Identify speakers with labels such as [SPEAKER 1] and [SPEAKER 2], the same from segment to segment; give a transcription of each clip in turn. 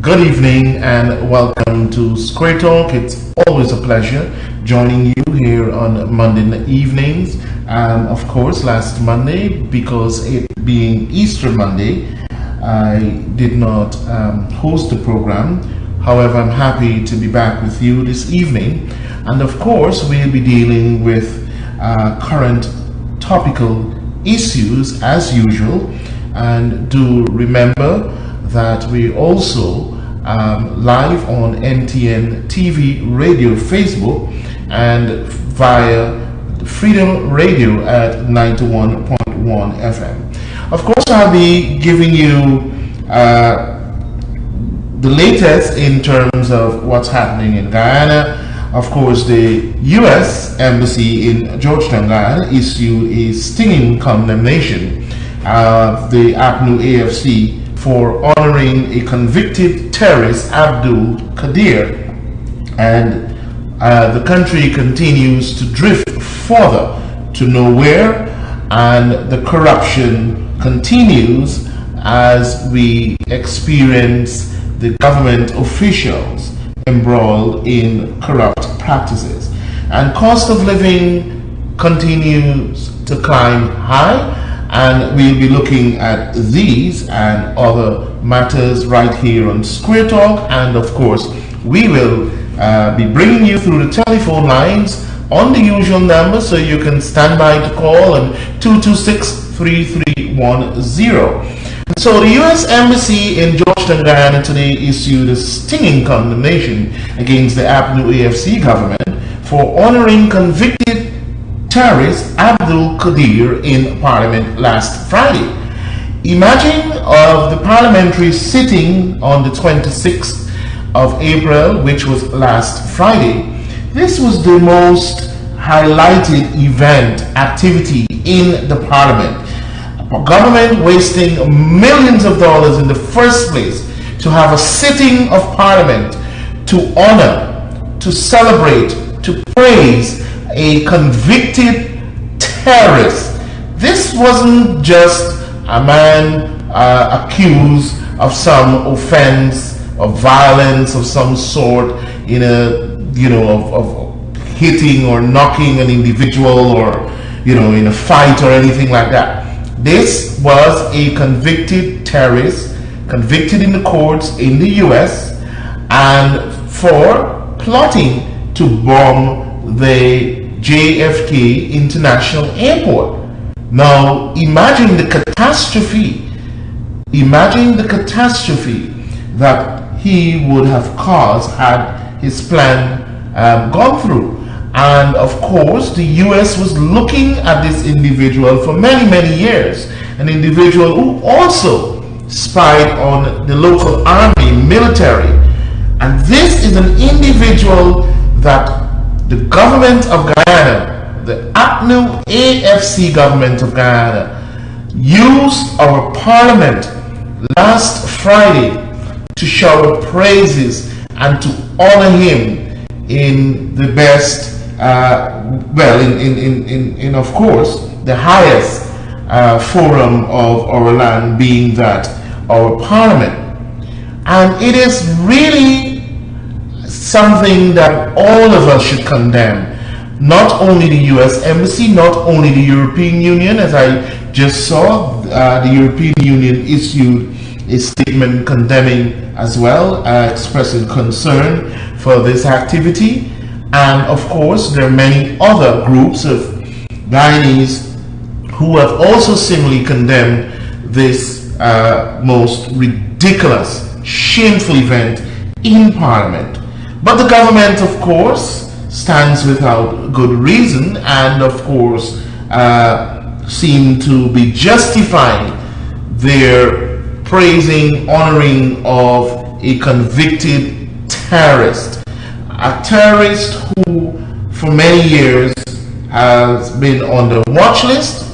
[SPEAKER 1] Good evening and welcome to Square Talk. It's always a pleasure joining you here on Monday evenings. Of course, last Monday, because it being Easter Monday, I did not host the program. However, I'm happy to be back with you this evening. And of course, we'll be dealing with current topical issues as usual. And do remember that we also live on NTN TV, radio, Facebook, and via Freedom Radio at 91.1 FM. Of course, I'll be giving you the latest in terms of what's happening in Guyana. Of course, the U.S. Embassy in Georgetown, Guyana, issued a stinging condemnation of the APNU AFC for honoring a convicted terrorist, Abdul Qadir, and the country continues to drift further to nowhere, and the corruption continues as we experience the government officials embroiled in corrupt practices. And cost of living continues to climb high, and we'll be looking at these and other matters right here on Square Talk. And of course, we will be bringing you through the telephone lines on the usual number, so you can stand by to call on 226-3310. So the U.S. Embassy in Georgetown, Guyana today issued a stinging condemnation against the APNU AFC government for honoring convicted terrorist Abdul Qadir in Parliament last Friday. Imagine of the Parliamentary sitting on the 26th of April, which was last Friday. This was the most highlighted event activity in the Parliament. Government wasting millions of dollars in the first place to have a sitting of Parliament to honor, to celebrate, to praise a convicted terrorist. This wasn't just a man accused of some offense of violence of some sort, in a of hitting or knocking an individual, or in a fight or anything like that. This was a convicted terrorist, convicted in the courts in the US, and for plotting to bomb the JFK International Airport. Now, imagine the catastrophe. Imagine the catastrophe that he would have caused had his plan gone through. And of course, the US was looking at this individual for many, many years. An individual who also spied on the local army, military. And this is an individual that the government of Guyana, the APNU AFC government of Guyana, used our parliament last Friday to shower praises and to honor him in the best, in of course, the highest forum of our land, being that our parliament. And it is really something that all of us should condemn. Not only the U.S. Embassy, not only the European Union, as I just saw, the European Union issued a statement condemning as well, expressing concern for this activity. And of course, there are many other groups of Guyanese who have also similarly condemned this most ridiculous, shameful event in Parliament. But the government, of course, stands without good reason, and of course seem to be justifying their praising, honoring of a convicted terrorist. A terrorist who for many years has been on the watch list.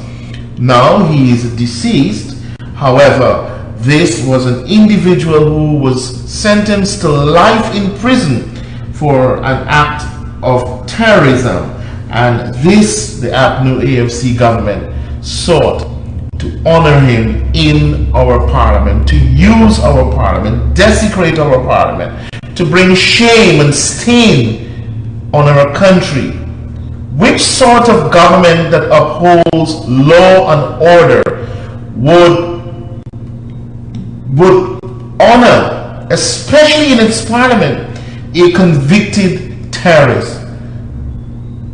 [SPEAKER 1] Now he is deceased. However, this was an individual who was sentenced to life in prison for an act of terrorism, and this, the APNU AFC government, sought to honor him in our parliament, to use our parliament, desecrate our parliament, to bring shame and stain on our country. Which sort of government that upholds law and order would honor, especially in its parliament, a convicted terrorist?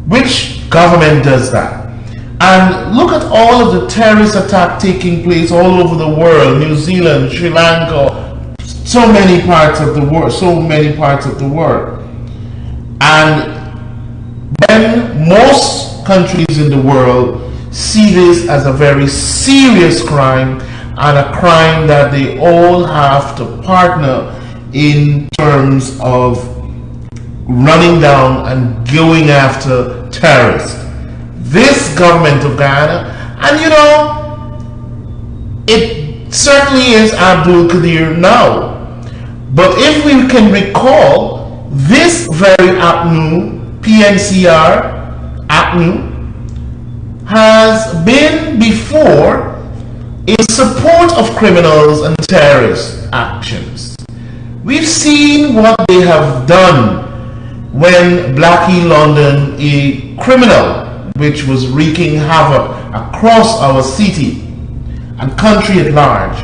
[SPEAKER 1] Which government does that? And look at all of the terrorist attacks taking place all over the world, New Zealand, Sri Lanka, so many parts of the world. And when most countries in the world see this as a very serious crime and a crime that they all have to partner in terms of running down and going after terrorists. This government of Ghana, and you know, it certainly is Abdul Qadir now. But if we can recall, this very APNU, PNCR, APNU, has been before in support of criminals and terrorist actions. We've seen what they have done when Blackie London, a criminal which was wreaking havoc across our city and country at large,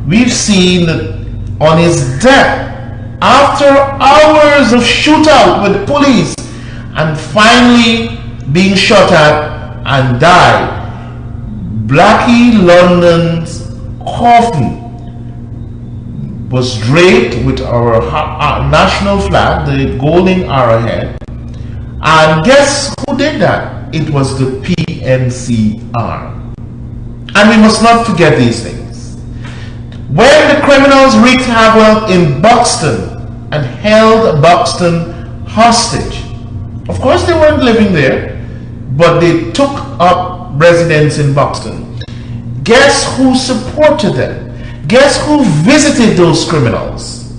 [SPEAKER 1] we've seen that on his death, after hours of shootout with the police and finally being shot at and died, Blackie London's coffin was draped with our national flag, the golden arrowhead. And guess who did that? It was the PNCR. And we must not forget these things. When the criminals wreaked havoc in Buxton and held Buxton hostage, of course they weren't living there, but they took up residence in Buxton. Guess who supported them? Guess who visited those criminals?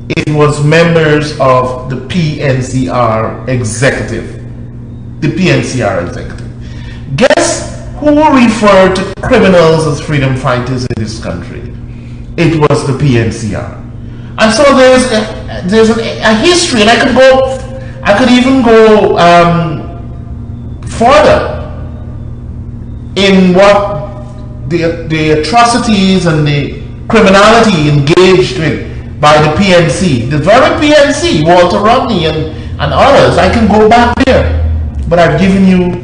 [SPEAKER 1] It was members of the PNCR executive. The PNCR executive. Guess who referred to criminals as freedom fighters in this country? It was the PNCR. And so there's a history, and I could even go further in what the atrocities and the criminality engaged with by the PNC, the very PNC, Walter Rodney and others. I can go back there, but I've given you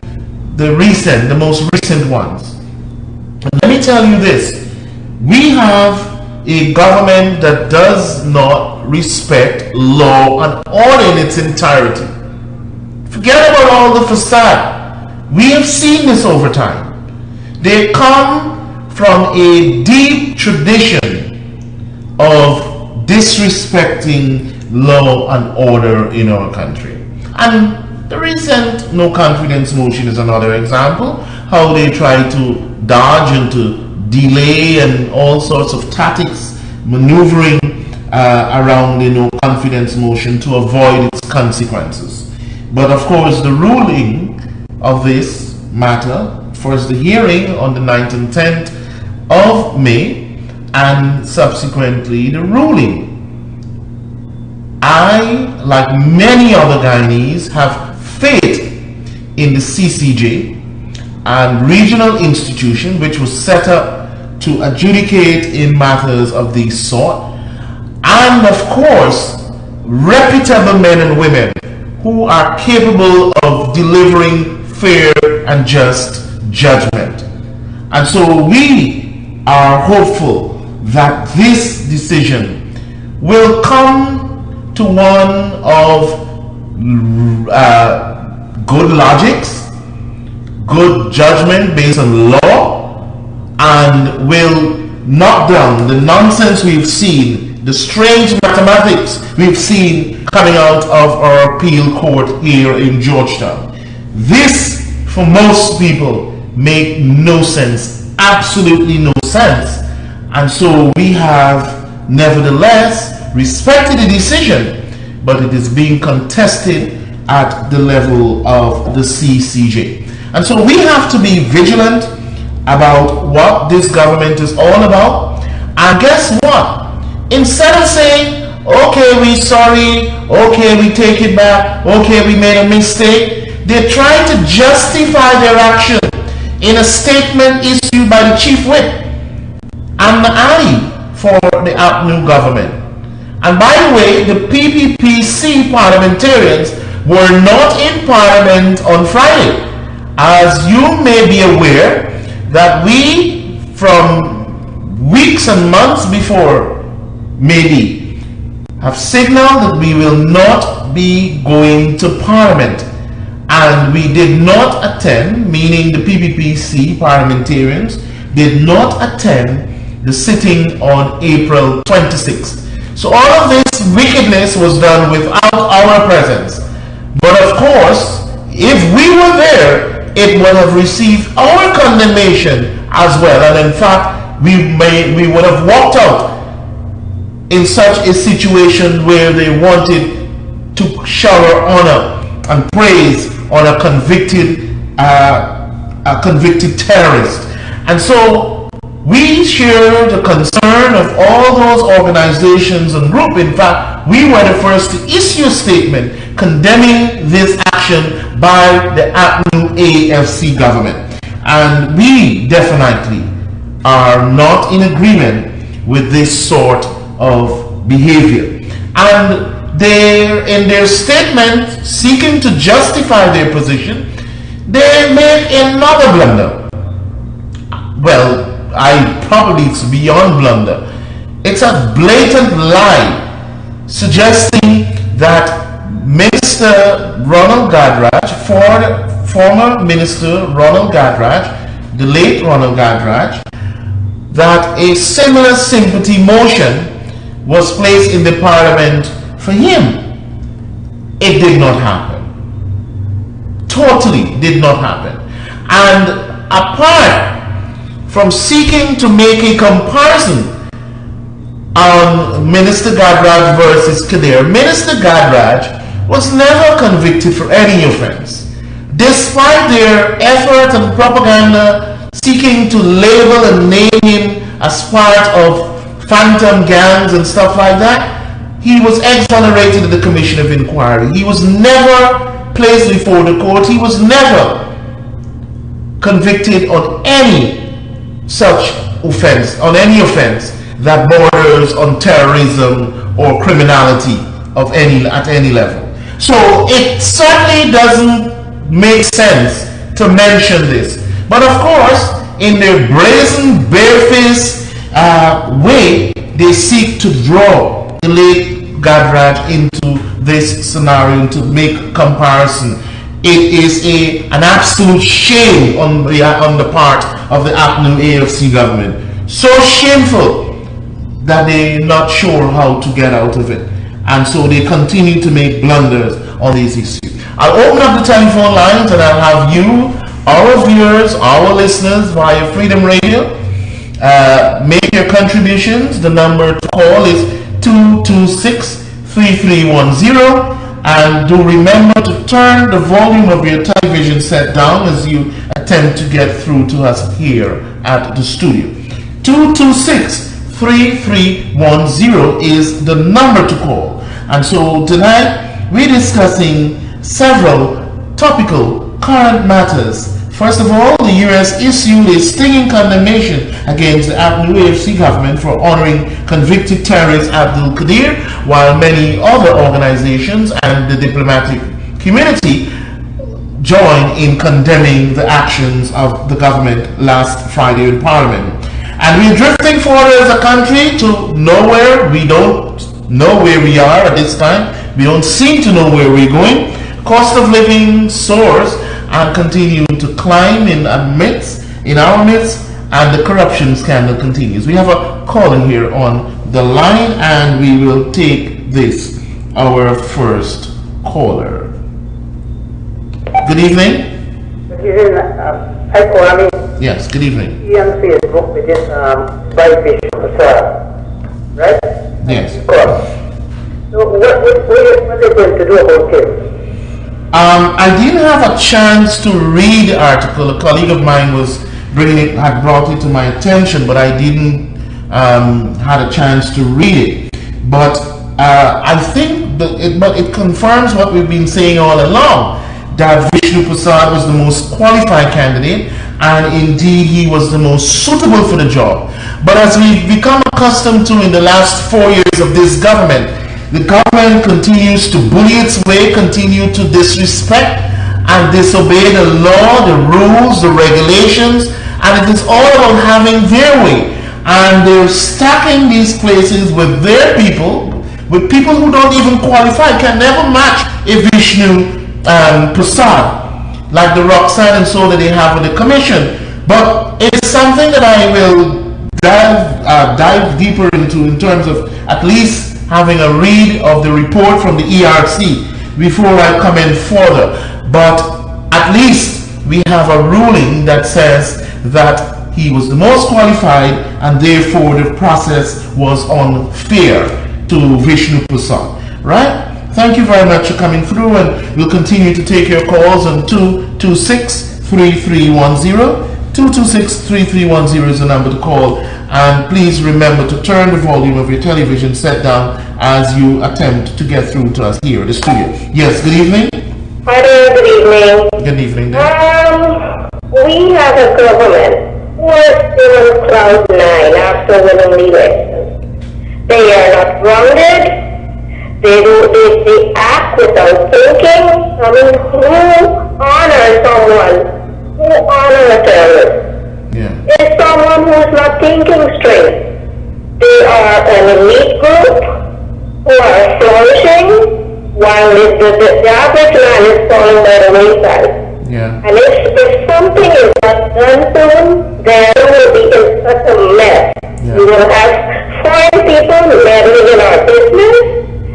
[SPEAKER 1] the most recent ones. And let me tell you this: we have a government that does not respect law and order in its entirety. Forget about all the facade. We have seen this over time. They come from a deep tradition of disrespecting law and order in our country. And the recent no confidence motion is another example, how they try to dodge and to delay and all sorts of tactics, maneuvering around the no confidence motion to avoid its consequences. But of course, the ruling of this matter, first the hearing on the 9th and 10th of May, and subsequently the ruling. I, like many other Guyanese, have faith in the CCJ and regional institution which was set up to adjudicate in matters of this sort, and of course reputable men and women who are capable of delivering fair and just judgment. And so we are hopeful that this decision will come to one of good logics, good judgment based on law, and will knock down the nonsense we've seen, the strange mathematics we've seen coming out of our appeal court here in Georgetown. This, for most people, make no sense, absolutely no sense. And so we have nevertheless respected the decision, but it is being contested at the level of the CCJ. And so we have to be vigilant about what this government is all about. And guess what? Instead of saying, okay, we're sorry, okay, we take it back, okay, we made a mistake, they're trying to justify their action in a statement issued by the chief whip and the ally for the APNU government. And by the way, the PPPC parliamentarians were not in Parliament on Friday. As you may be aware, that we, from weeks and months before, maybe, have signaled that we will not be going to Parliament. And we did not attend, meaning the PPPC parliamentarians did not attend the sitting on April 26th. So all of this wickedness was done without our presence. But of course, if we were there, it would have received our condemnation as well. And in fact, we would have walked out in such a situation where they wanted to shower honor and praise on a convicted terrorist. And so we share the concern of all those organizations and groups. In fact, we were the first to issue a statement condemning this action by the APNU AFC government. And we definitely are not in agreement with this sort of behavior. And in their statement seeking to justify their position, they make another blunder. Well, probably it's beyond blunder. It's a blatant lie suggesting that Minister Ronald Gadrach, former Minister Ronald Gadrach, the late Ronald Gadrach, that a similar sympathy motion was placed in the Parliament for him. It did not happen. Totally did not happen. And apart from seeking to make a comparison on Minister Gadrach versus Kadir, Minister Gadrach was never convicted for any offense. Despite their effort and propaganda seeking to label and name him as part of phantom gangs and stuff like that, he was exonerated in the Commission of Inquiry. He was never placed before the court. He was never convicted on any such offense, that borders on terrorism or criminality at any level. So it certainly doesn't make sense to mention this. But of course, in their brazen, barefaced way, they seek to draw the late Gadrach into this scenario to make comparison. It is an absolute shame on the part of the APNU AFC government. So shameful that they're not sure how to get out of it. And so they continue to make blunders on these issues. I'll open up the telephone lines and I'll have you, our viewers, our listeners via Freedom Radio, make your contributions. The number to call is 226-3310. And do remember to turn the volume of your television set down as you attempt to get through to us here at the studio. 226-3310 is the number to call. And so tonight we're discussing several topical current matters. First of all, the U.S. issued a stinging condemnation against the APNU AFC government for honoring convicted terrorist Abdul Qadir, while many other organizations and the diplomatic community joined in condemning the actions of the government last Friday in Parliament. And we're drifting forward as a country to nowhere. We don't know where we are at this time. We don't seem to know where we're going. Cost of living soars and continue to climb in our midst, and the corruption scandal continues. We have a caller here on the line, and we will take this, our first caller. Good evening.
[SPEAKER 2] Good evening. Hi, Kwame.
[SPEAKER 1] Yes, good evening.
[SPEAKER 2] On Facebook with this Bishop Sir, right?
[SPEAKER 1] Yes.
[SPEAKER 2] So what are they going to do about it?
[SPEAKER 1] I didn't have a chance to read the article. A colleague of mine was had brought it to my attention, but I didn't had a chance to read it. But I think but it confirms what we've been saying all along, that Vishnu Prasad was the most qualified candidate, and indeed he was the most suitable for the job. But as we've become accustomed to in the last 4 years of this government, the government continues to bully its way, continue to disrespect and disobey the law, the rules, the regulations, and it is all about having their way. And they're stacking these places with their people, with people who don't even qualify, can never match a Vishnu Prasad, like the Roxanne and so that they have with the commission. But it's something that I will dive deeper into, in terms of at least having a read of the report from the ERC before I come in further. But at least we have a ruling that says that he was the most qualified, and therefore the process was unfair to Vishnu Prasad. Right? Thank you very much for coming through, and we'll continue to take your calls on 226-3310. 226-3310 is the number to call, and please remember to turn the volume of your television set down as you attempt to get through to us here in the studio. Yes, good evening.
[SPEAKER 2] Hi there, good evening.
[SPEAKER 1] Good evening.
[SPEAKER 2] We have a government who is still on cloud 9 after winning the election. They are not grounded. They act without thinking. I mean, who honors someone? Who honors a terrorist?
[SPEAKER 1] Yeah.
[SPEAKER 2] It's someone who is not thinking straight. They are an elite group who are flourishing, while the average man is falling by the wayside.
[SPEAKER 1] Yeah.
[SPEAKER 2] And if something is not done soon, then we will be in such a mess.
[SPEAKER 1] Yeah.
[SPEAKER 2] We will have foreign people meddling in our business,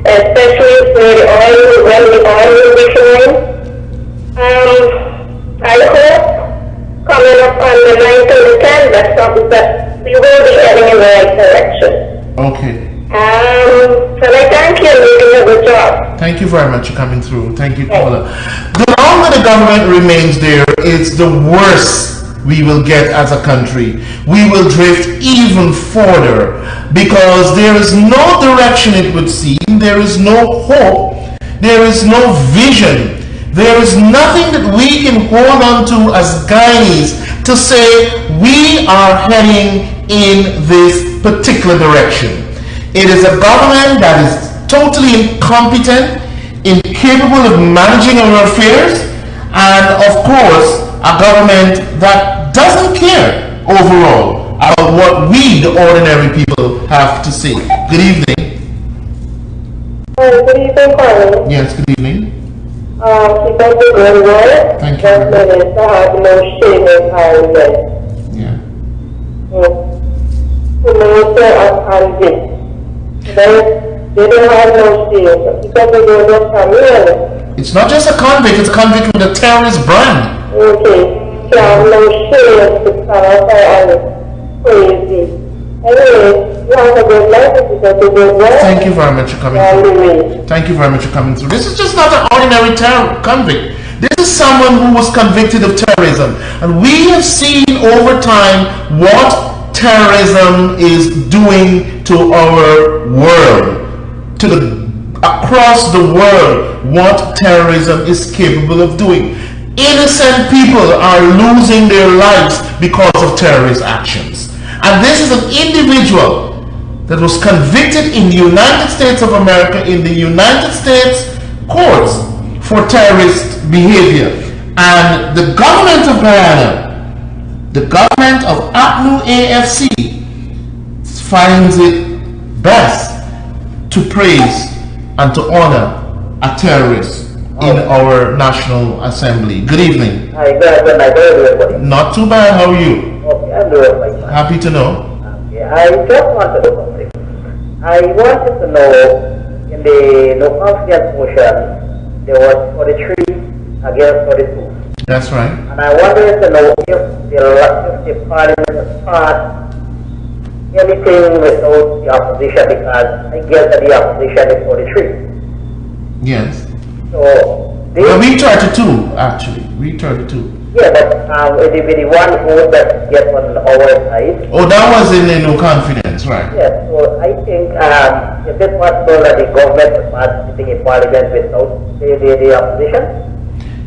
[SPEAKER 2] especially when the oil will be flowing. I hope coming up on the 9th and the 10th that we will be heading in the right direction.
[SPEAKER 1] Okay.
[SPEAKER 2] And I thank you, and you're doing a good job.
[SPEAKER 1] Thank you very much for coming through. Thank you, caller. The longer the government remains there, it's the worse we will get as a country. We will drift even further, because there is no direction, it would seem. There is no hope. There is no vision. There is nothing that we can hold on to as guides to say we are heading in this particular direction. It is a government that is totally incompetent, incapable of managing our affairs, and of course, a government that doesn't care overall about what we, the ordinary people, have to say. Good evening.
[SPEAKER 2] Good evening, Kwame.
[SPEAKER 1] Yes, good evening.
[SPEAKER 2] Keep up the good work.
[SPEAKER 1] Thank you.
[SPEAKER 2] Just minutes, I have no shame in Ireland.
[SPEAKER 1] Yeah.
[SPEAKER 2] The minister of Ireland. They don't have no shame. Because they don't know Samuel.
[SPEAKER 1] It's not just a convict, it's a convict with a terrorist brand.
[SPEAKER 2] Okay. You have no shame to Ireland. Crazy. Anyway, you have a good life because they don't work.
[SPEAKER 1] Thank you very much for coming through. Thank you very much for coming through. This is just not an ordinary convict. This is someone who was convicted of terrorism. And we have seen over time what terrorism is doing to our world. Across the world, what terrorism is capable of doing. Innocent people are losing their lives because of terrorist actions. And this is an individual that was convicted in the United States of America, in the United States courts, for terrorist behavior. And the government of Guyana, the government of APNU AFC, finds it best to praise and to honor a terrorist in our National Assembly. Good evening.
[SPEAKER 2] Hi, good afternoon.
[SPEAKER 1] Not too bad. How are you?
[SPEAKER 2] Okay, I'm doing fine.
[SPEAKER 1] Happy to know.
[SPEAKER 2] Okay, I just wanted to know something. I wanted to know, in the no confidence motion, there was 43 against 42.
[SPEAKER 1] That's right.
[SPEAKER 2] And I wanted to know if the Parliament passed anything without the opposition, because I guess that the opposition is 43.
[SPEAKER 1] Yes.
[SPEAKER 2] So,
[SPEAKER 1] Well, we 32, actually. We 32.
[SPEAKER 3] Yeah, but with the one vote that gets on our side.
[SPEAKER 1] Oh, that was in the no confidence, right?
[SPEAKER 3] Yes, so I think is it possible that the government will pass sitting in Parliament without the opposition?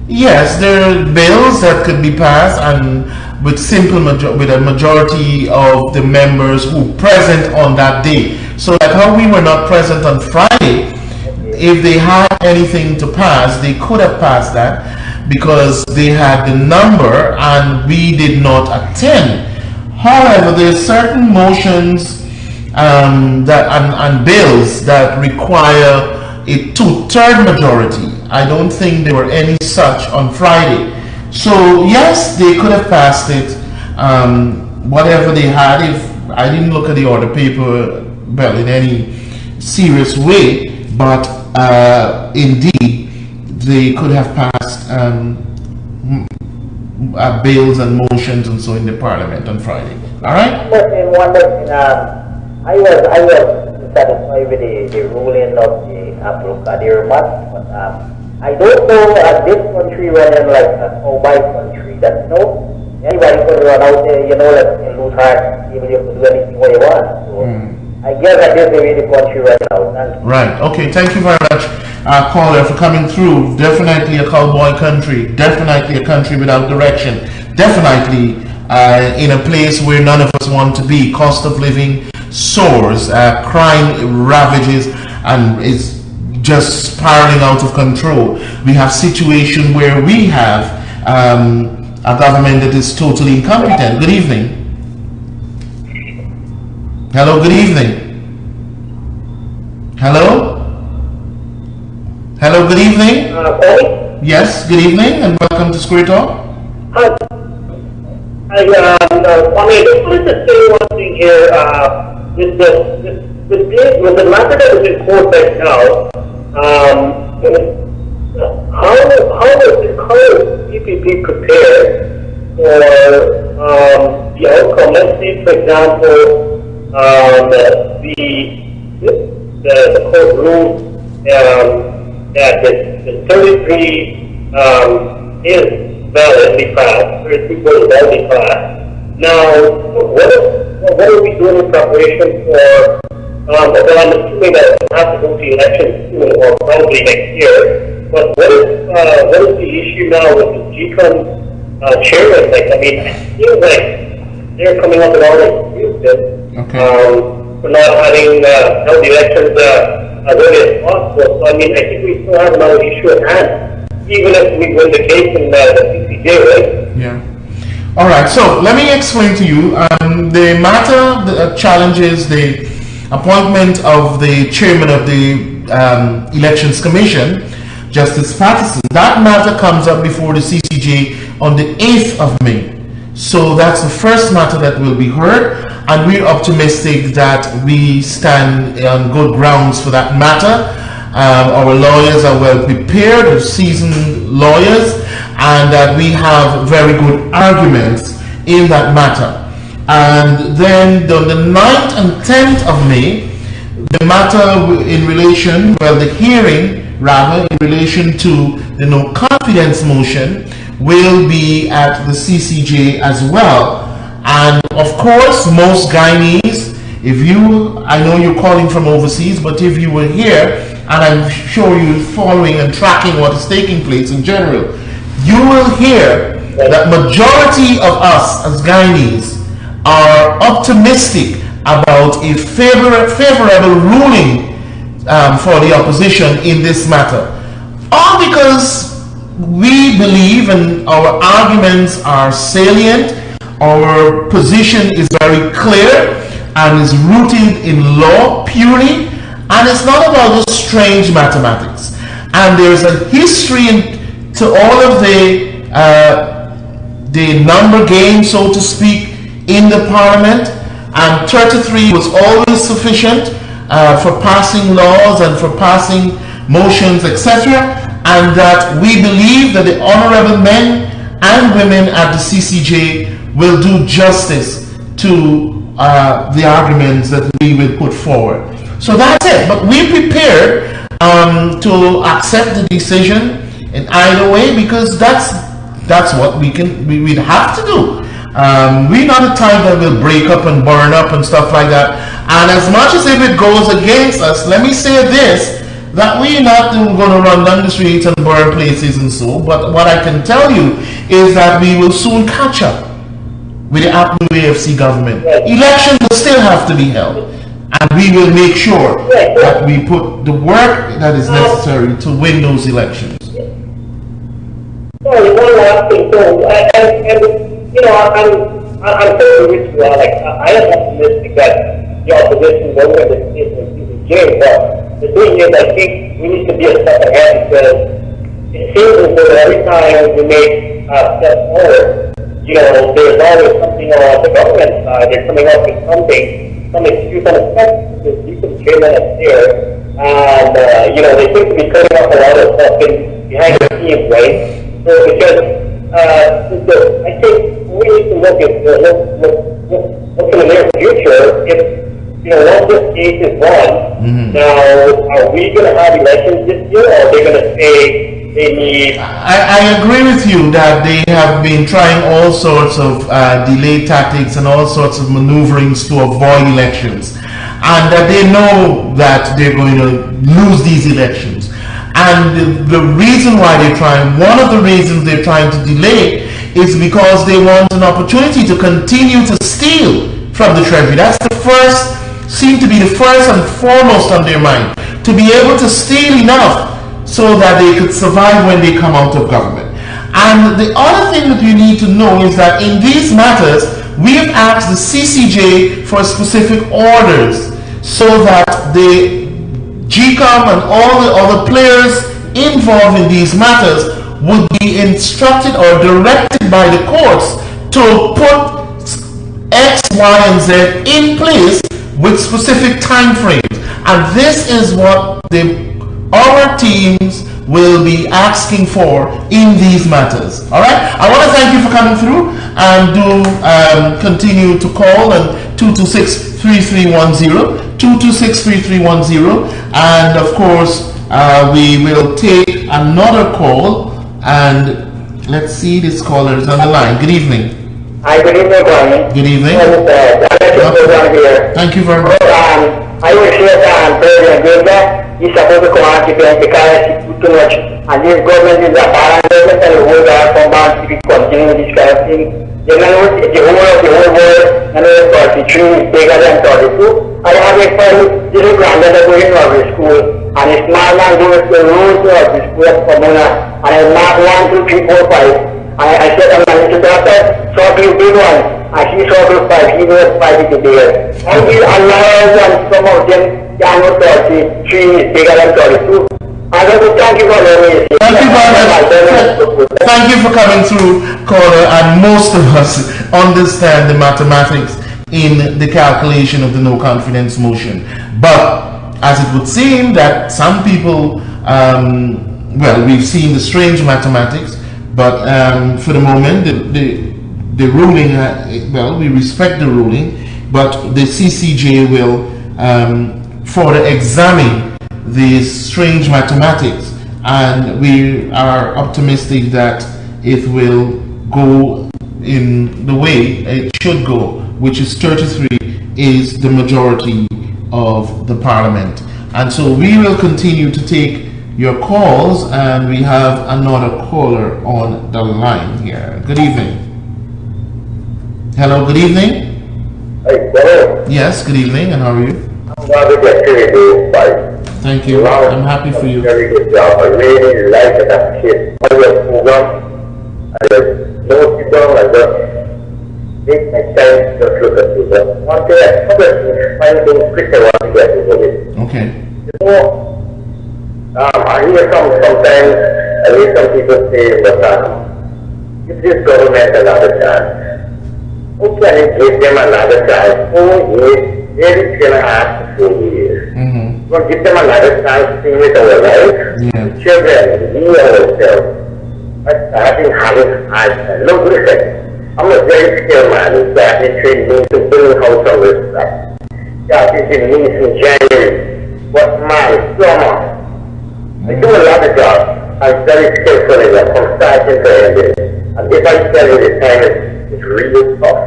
[SPEAKER 1] Yes, there are bills that could be passed, and with with a majority of the members who present on that day. So, like how we were not present on Friday, if they had anything to pass, they could have passed that because they had the number and we did not attend. However, there are certain motions and bills that require a two-third majority. I don't think there were any such on Friday. So yes, they could have passed it. Whatever they had, if I didn't look at the order paper well in any serious way, but indeed they could have passed bills and motions and so in the Parliament on Friday. All right.
[SPEAKER 3] One more thing. I was satisfied with the ruling of the Abdul Qadir Mat, but I don't know at this country whether like a cowboy country that anybody could run out there, like in lose heart, even you could do anything what you want. So I guess that is the way the country right now.
[SPEAKER 1] Right. Okay. Thank you very much, caller, for coming through. Definitely a cowboy country. Definitely a country without direction. Definitely in a place where none of us want to be. Cost of living soars, crime ravages, and is just spiraling out of control. We have situation where we have a government that is totally incompetent. Good evening. Hello, good evening. Hello? Hello, good evening. Yes, good evening and welcome to Square Talk.
[SPEAKER 4] Hi. Kwame, I just wanted to say one thing here. With the matter that is in court right now, how is the current PPP prepared for the outcome? Let's say, for example, the court ruled that the 33 is validly passed, 33 votes validly passed. Now, what are we doing in preparation for? Well, I'm assuming that we'll have to go to elections soon, or probably next year. But what is the issue now with the GCOM chairman? Like, I mean, it seems like they're coming up with all these excuses for not having held the elections as early as possible. So, I mean, I think we still have another issue at hand, even if we win the case in the CCJ, right?
[SPEAKER 1] Yeah. All right. So let me explain to you. The matter that challenges the appointment of the chairman of the Elections Commission, Justice Patterson. That matter comes up before the CCJ on the 8th of May. So that's the first matter that will be heard, and we're optimistic that we stand on good grounds for that matter. Our lawyers are well prepared, seasoned lawyers, and that we have very good arguments in that matter. And then on the 9th and 10th of May, the matter in relation, the hearing rather, in relation to the no confidence motion will be at the CCJ as well. And of course, most Guyanese, I know you're calling from overseas, but if you were here, and I'm sure you're following and tracking what is taking place in general, you will hear that majority of us as Guyanese are optimistic about a favorable ruling for the opposition in this matter. All because we believe and our arguments are salient, our position is very clear and is rooted in law purely, and it's not about just strange mathematics. And there's a history to all of the number game, so to speak, in the Parliament, and 33 was always sufficient for passing laws and for passing motions, etc. And that we believe that the honorable men and women at the CCJ will do justice to the arguments that we will put forward. So that's it. But we're prepared to accept the decision in either way, because that's that's what we'd have to do. We're not a time that will break up and burn up and stuff like that. And as much as if it goes against us, let me say this, that we're not going to run down the streets and burn places and so, but what I can tell you is that we will soon catch up with the AFC government. Elections will still have to be held, and we will make sure that we put the work that is necessary to win those elections.
[SPEAKER 4] Sorry, one last thing. So, I'm totally with you. Like, I am optimistic that the opposition will win this case in CBJ, but the thing is, I think we need to be a step ahead because it seems as though every time we make a step forward, there's always something on the government side. They're coming up with some excuse on the text because you can chain that up there. And, they seem to be cutting up a lot of stuff behind the scenes, right? So, because I think we need to look at look in the near future. If once this case is won, now are we going to have elections this year, or are they going to say they need?
[SPEAKER 1] I agree with you that they have been trying all sorts of delay tactics and all sorts of maneuverings to avoid elections, and that they know that they're going to lose these elections. And the reason why they're trying, one of the reasons they're trying to delay is because they want an opportunity to continue to steal from the Treasury. That's seem to be the first and foremost on their mind, to be able to steal enough so that they could survive when they come out of government. And the other thing that you need to know is that in these matters, we've asked the CCJ for specific orders so that the GCOM and all the other players involved in these matters would be instructed or directed by the courts to put X, Y, and Z in place with specific time frames. And this is what our teams will be asking for in these matters. All right, I want to thank you for coming through, and do continue to call on 226-3310, 226-3310, and of course we will take another call. And let's see, this caller is on the line. Good evening.
[SPEAKER 3] Hi, good evening, Kwame.
[SPEAKER 1] Good evening. Thank you very much.
[SPEAKER 3] I was here President Gilda. He's supposed to come out because he put too much. And this government is a parent government, and the whole guy come back to be continuing this kind of thing. The whole of the whole world, and the 43 is bigger than 32. I have a friend, this is granddaughter going to our school, and his small man goes to the rules of the school of Pomona, and I mark 1, 2, 3, 4, 5. I said, I'm going to doctor, saw the big one, and she saw the 5, he was 5 in the day. And we allow and some of them, can not 33 is bigger than 32. I want to thank you for letting me.
[SPEAKER 1] Thank you very much. Thank you for coming through, caller, and most of us understand the mathematics in the calculation of the no confidence motion. But as it would seem that some people, well, we've seen the strange mathematics, but for the moment, the ruling, well, we respect the ruling, but the CCJ will further examine these strange mathematics, and we are optimistic that it will go in the way it should go, which is 33 is the majority of the parliament. And so we will continue to take your calls, and we have another caller on the line here. Good evening. Hello, good evening.
[SPEAKER 3] Hey, hello.
[SPEAKER 1] Yes, good evening, and how are you?
[SPEAKER 3] I'm glad to get to you.
[SPEAKER 1] Thank you. I'm happy for you.
[SPEAKER 3] Very good job. I really like and appreciate all your program. I just note it down and just take my time to just look at it. But one thing I find things quick I want to get over it.
[SPEAKER 1] Okay.
[SPEAKER 3] I hear sometimes, I hear some people say, but give this government another chance. Who can you give them another chance? 4 years, they're going to ask for 4 years. We'll give them another chance to with our life. The children, we ourselves, are starting having hard. Look, listen, I'm a very skilled man who started training to build a house on this stuff. Started in Nice in January. But my summer, I do a lot of jobs. I'm very skillful enough from starting to end it. And
[SPEAKER 4] I tell you, the time is really tough.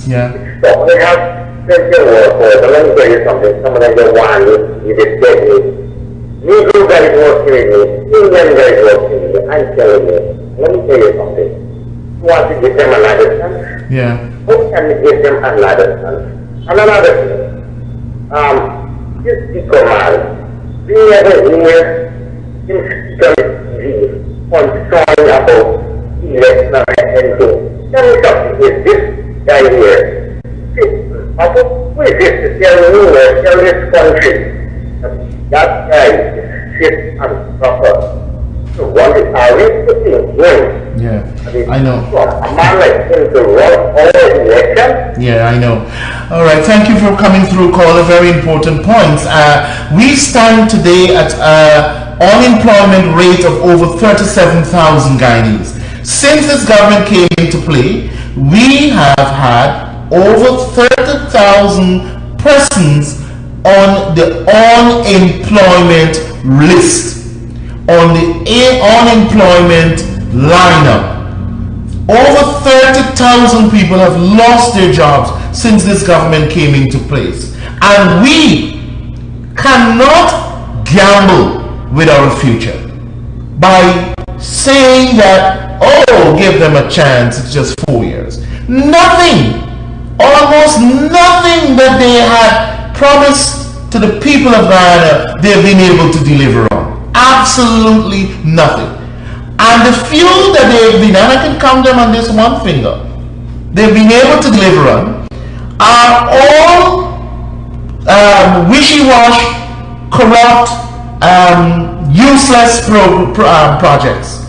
[SPEAKER 1] Yeah.
[SPEAKER 4] So we have plenty of work for it. But let me tell you something. Some of them don't want you just get me. Negro guys working with me. Indian guys working with me. I'm telling you. Let me tell you something. You want to give them another chance?
[SPEAKER 1] Yeah.
[SPEAKER 4] How can we give them another chance? And another thing. This command, we never hear in TV concern about election and anything. Tell me something, is this guy here? Who is this to tell this country that guy is fit and proper? So what are we putting him?
[SPEAKER 1] Yeah, I know.
[SPEAKER 4] A man like him to run all the election?
[SPEAKER 1] Yeah, I know. All right, thank you for coming through, caller. Very important points. We stand today at unemployment rate of over 37,000 Guineas. Since this government came into play, we have had over 30,000 persons on the unemployment list, on the unemployment lineup. Over 30,000 people have lost their jobs since this government came into place. And we cannot gamble with our future by saying that, oh, give them a chance, it's just 4 years. Nothing, almost nothing that they had promised to the people of Guyana, they've been able to deliver on. Absolutely nothing. And the few that they've been, and I can count them on this one finger, they've been able to deliver on, are all wishy-washy, corrupt, useless projects.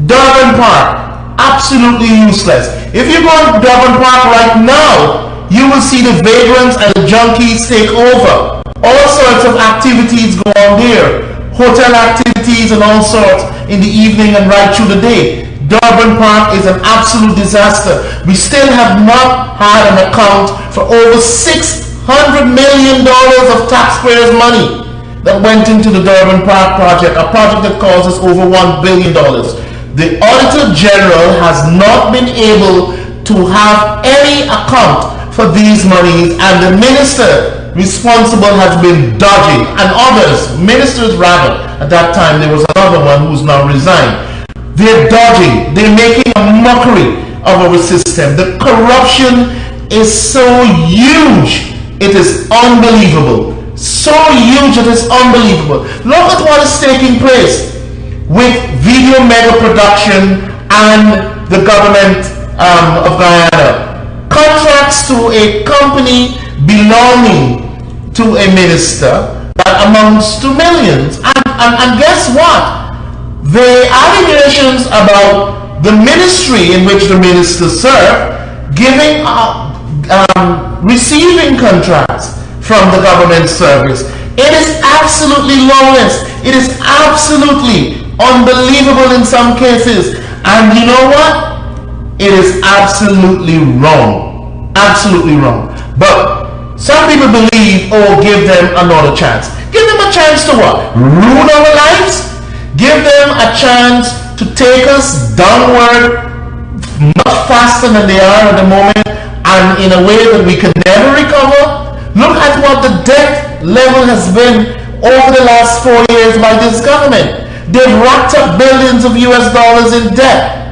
[SPEAKER 1] Durban Park, absolutely useless. If you go to Durban Park right now, you will see the vagrants and the junkies take over. All sorts of activities go on there. Hotel activities and all sorts in the evening and right through the day. Durban Park is an absolute disaster. We still have not had an account for over $600 million of taxpayers' money that went into the Durban Park project, a project that cost us over $1 billion. The Auditor General has not been able to have any account for these monies, and the minister responsible has been dodging, and others, ministers rather, at that time there was another one who's now resigned. They're dodging, they're making a mockery of our system. The corruption is so huge, it is unbelievable. So huge, it is unbelievable. Look at what is taking place with video mega production and the government of Guyana. Contracts to a company belonging to a minister that amounts to millions. And guess what? The allegations about the ministry in which the minister served giving receiving contracts from the government service. It is absolutely lawless. It is absolutely unbelievable in some cases. And you know what? It is absolutely wrong. Absolutely wrong. But some people believe, oh, give them another chance. Give them a chance to what? Ruin our lives? Give them a chance to take us downward much faster than they are at the moment, and in a way that we can never recover. Look at what the debt level has been over the last 4 years by this government. They've racked up billions of US dollars in debt.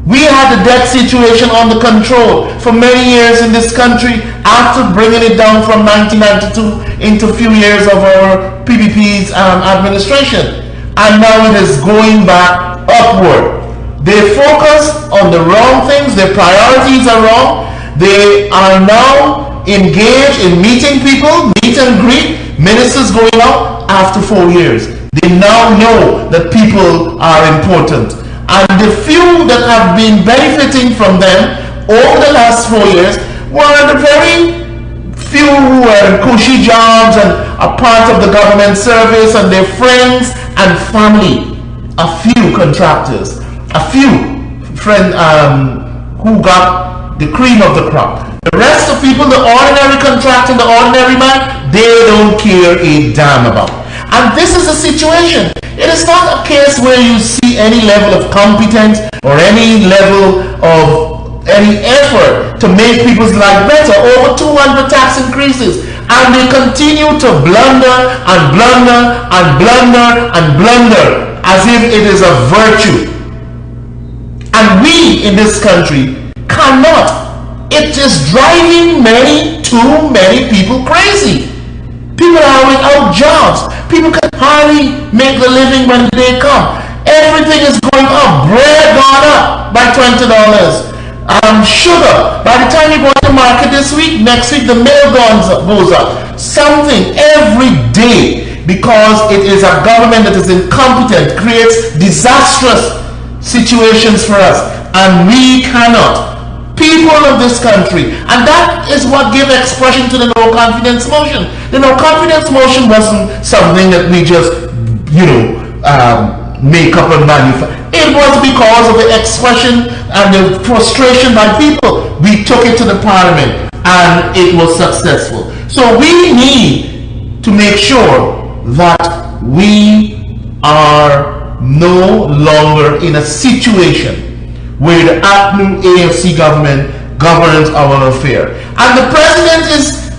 [SPEAKER 1] We had the debt situation under control for many years in this country after bringing it down from 1992 into a few years of our PPP's administration. And now it is going back upward. They focus on the wrong things. Their priorities are wrong. They are now engaged in meeting people, meet and greet, ministers going out after 4 years. They now know that people are important. And the few that have been benefiting from them over the last 4 years were the very few who were in cushy jobs and are part of the government service and their friends and family. A few contractors, a few friends who got the cream of the crop. The rest of people, the ordinary contractor, the ordinary man, they don't care a damn about. And this is the situation. It is not a case where you see any level of competence or any level of any effort to make people's life better. Over 200 tax increases, and they continue to blunder and blunder and blunder and blunder as if it is a virtue. And we in this country cannot. It is driving too many people crazy. People are without jobs. People can hardly make the living when they come. Everything is going up. Bread gone up by $20. Sugar. By the time you go to the market this week, next week the mail goes up. Something every day, because it is a government that is incompetent, creates disastrous situations for us, and we cannot. People of this country, and that is what gave expression to the no confidence motion. The no confidence motion wasn't something that we just, make up and manufacture. It was because of the expression and the frustration by people. We took it to the parliament, and it was successful. So we need to make sure that we are no longer in a situation where the APNU AFC government governs our affair. And the president is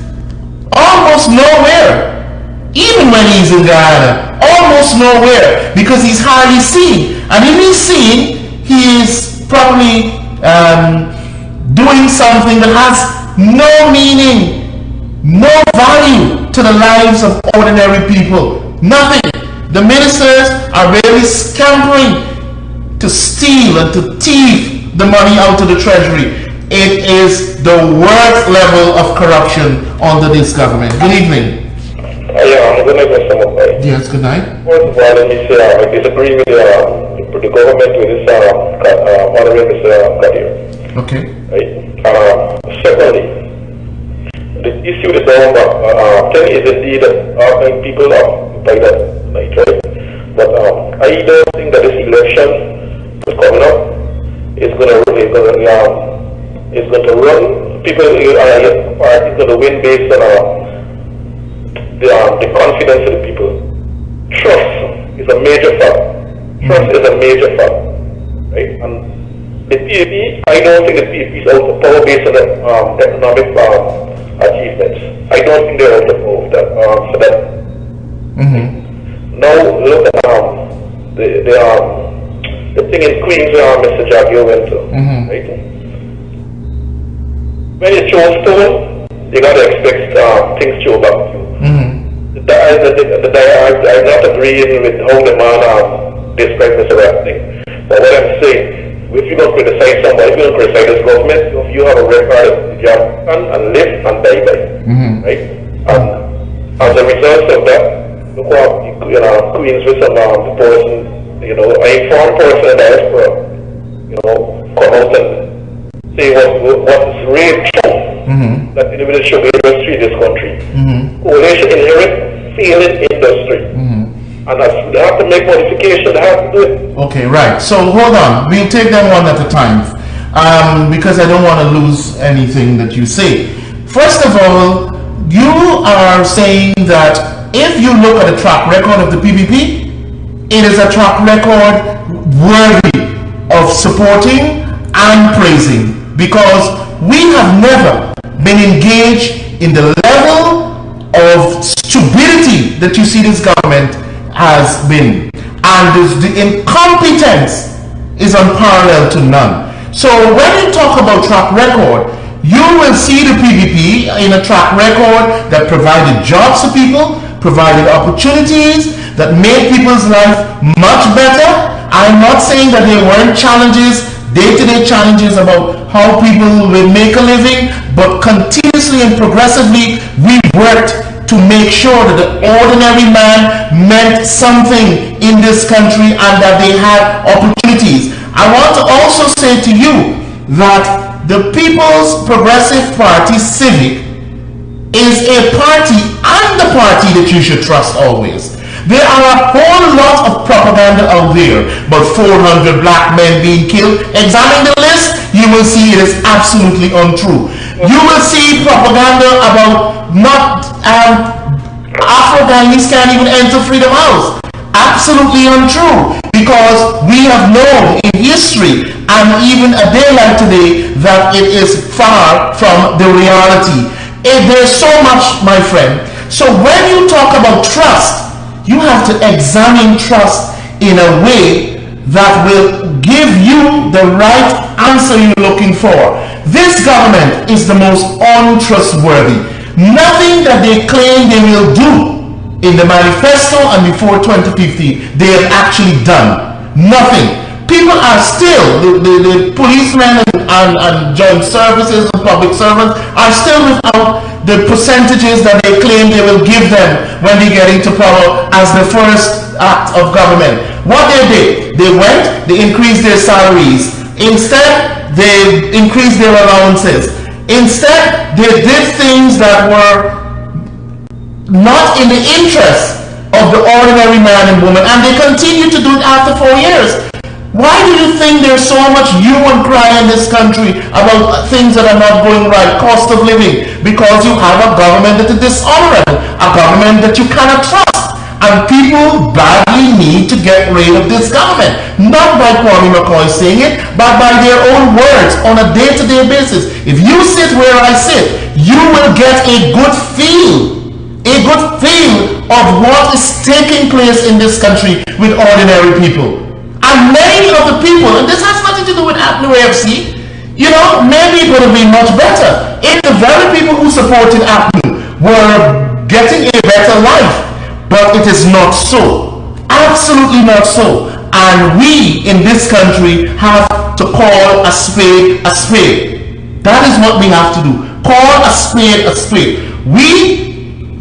[SPEAKER 1] almost nowhere, even when he's in Guyana, almost nowhere, because he's hardly seen. And if he's seen, he is probably doing something that has no meaning, no value to the lives of ordinary people. Nothing. The ministers are really scampering to steal and to thief the money out of the treasury. It is the worst level of corruption under this government. Good evening.
[SPEAKER 5] Good night, Mr. McCoy.
[SPEAKER 1] Yes, good night.
[SPEAKER 5] First of all, let me say I disagree with the government with this honoring Mr. Kadir.
[SPEAKER 1] Okay.
[SPEAKER 5] Right? Secondly, the issue is can is indeed people by that night, right? But I don't think that this election is coming up. It's going to run. People are going to win based on the confidence of the people. Trust is a major factor. Trust is a major factor, right? And the PAP, I don't think the PAP is out of power based on the economic achievements. I don't think they're out of power for that. Now look at the thing in Queens, Mr. Jaguar went to, right? When you throw a stone, you gotta expect things to go back to you. I'm not agreeing with how the man describes Mr. Rapp thing. But what I'm saying, if you're going to criticize somebody, if you're going to criticize this government, if you have a record, you have and live and die by, right? And as a result of that, look what Queens with some person, an informed person in the diaspora, come out and say what's really true. That individuals should be industry in this country. Coalition inherit failing industry. And they have to make modifications, they have to do it.
[SPEAKER 1] Okay, right. So hold on. We'll take them one at a time. Because I don't want to lose anything that you say. First of all, you are saying that if you look at the track record of the PPP, it is a track record worthy of supporting and praising, because we have never been engaged in the level of stupidity that you see this government has been, and the incompetence is unparalleled to none. So when you talk about track record, you will see the PPP in a track record that provided jobs to people, provided opportunities, that made people's life much better. I'm not saying that there weren't challenges, day-to-day challenges about how people will make a living, but continuously and progressively we worked to make sure that the ordinary man meant something in this country and that they had opportunities. I want to also say to you that the People's Progressive Party Civic is a party and the party that you should trust always. There are a whole lot of propaganda out there about 400 black men being killed. Examine the list, you will see it is absolutely untrue. You will see propaganda about not Afro-Ghanaians can't even enter Freedom House. Absolutely untrue, because we have known in history and even a day like today that it is far from the reality. There's so much, my friend. So when you talk about trust, you have to examine trust in a way that will give you the right answer you're looking for. This government is the most untrustworthy. Nothing that they claim they will do in the manifesto and before 2050, they have actually done nothing. People are still, the policemen and joint services and public servants are still without the percentages that they claim they will give them when they get into power as the first act of government. What they did, they went, they increased their salaries. Instead, they increased their allowances. Instead, they did things that were not in the interest of the ordinary man and woman, and they continue to do it after 4 years. Why do you think there's so much hue and cry in this country about things that are not going right? Cost of living. Because you have a government that is dishonorable, a government that you cannot trust, and people badly need to get rid of this government. Not by Kwame McCoy saying it, but by their own words on a day-to-day basis. If you sit where I sit, you will get a good feel of what is taking place in this country with ordinary people. And many of the people, and this has nothing to do with APNU AFC, you know, maybe it would have been much better if the very people who supported APNU were getting a better life. But it is not so. Absolutely not so. And we in this country have to call a spade a spade. That is what we have to do. Call a spade a spade. We